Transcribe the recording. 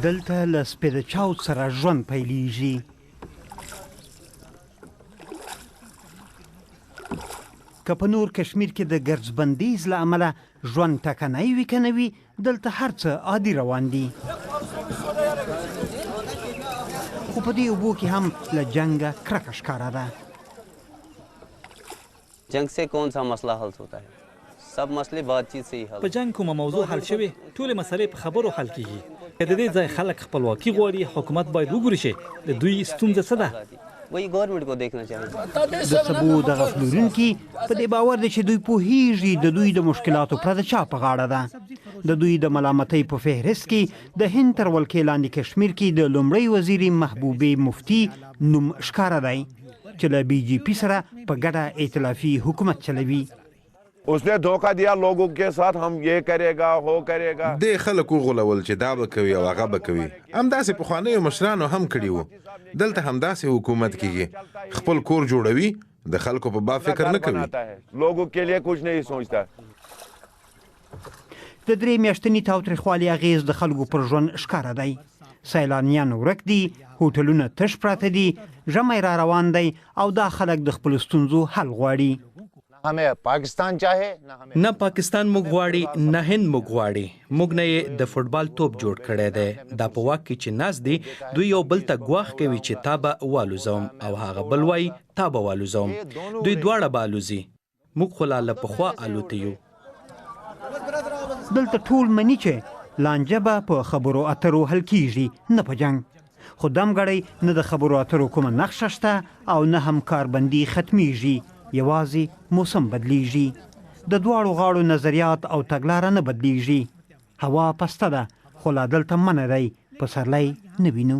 دلته له سپېده چاود سره ژوند پیلېږي. که په نور کشمیر کې د ګرځبندیز له امله ژوند ټکنی وي که نه وي، دلته هر څه عادي روان دي. خو په دې اوبو کې هم له جنګه کرکه ښکاره ده. जंग से कौन सा मसला हल होता है? सब मसले बातचीत से ही हल. په جنگ کومه موضوع حل شوي، ټولې مسلې په خبرو حل کیږي. که د دې ځای خلک خپلواکي غواړي، حکومت باید وګوري چې د دوی ستونزه څه ده. वही गवर्नमेंट को देखना चाहिए. د سبو دغه پلورونکي په دې باور دی چې دوی پوهیږي د دوی د مشکلاتو پرته د چا په غاړه ده. د دوی د ملامتۍ په فهرست کې د هند تر ولکې لاندې کشمیر کې د لومړی وزیر محبوبې مفتي نوم ښکاره دی چې له بي جي پي سره په ګډه ائتلافي حکومت چلوي. उसने धोखा दिया लोगों के साथ, हम ये करेगा हो करेगा. د خلکو غولول چې دا به کوي او هغه به کوي. همداسې پخوانیو مشرانو هم کړي وو. دلته همداسې حکومت کیږي، خپل کور جوړوي، د خلکو په باب فکر نه کوي. लोगों के लिए कुछ नहीं सोचता. د درې میاشتني تاوتریخوالي اغېز د خلکو پر ژوند ښکاره دی. سیلانیان ورک دي، هوټلونه تش پراته دي، ژمی را روان دی او دا خلک د خپلو ستونزو حل غواړي. हमें पाकिस्तान चाहे نه پاکستان موږ غواړي، نه هند موږ غواړي. موږ نه یې د فوټبال توپ جوړ کړی دی. دا په واک کې چې ناست دي، دوی یو بل ته ګواښ کوي چې تا به والوزوم او هغه بل وایي تا به والوزوم. دوی دواړه به الوزي، موږ خو لا له پخوا الوتی یو. دلته ټول مني چې لانجه به په خبرو اترو حل کیږي، نه په جنګ. خو دمګړی نه د خبرو اترو کومه نقشه شته او نه هم کاربندي ختمیږي، یوازې موسم بدلیږي. د دواړو غاړو نظریات او تګلاره نه بدلیږي. هوا پسته ده، خو لا دلته منه دی، پسرلی نه وینو.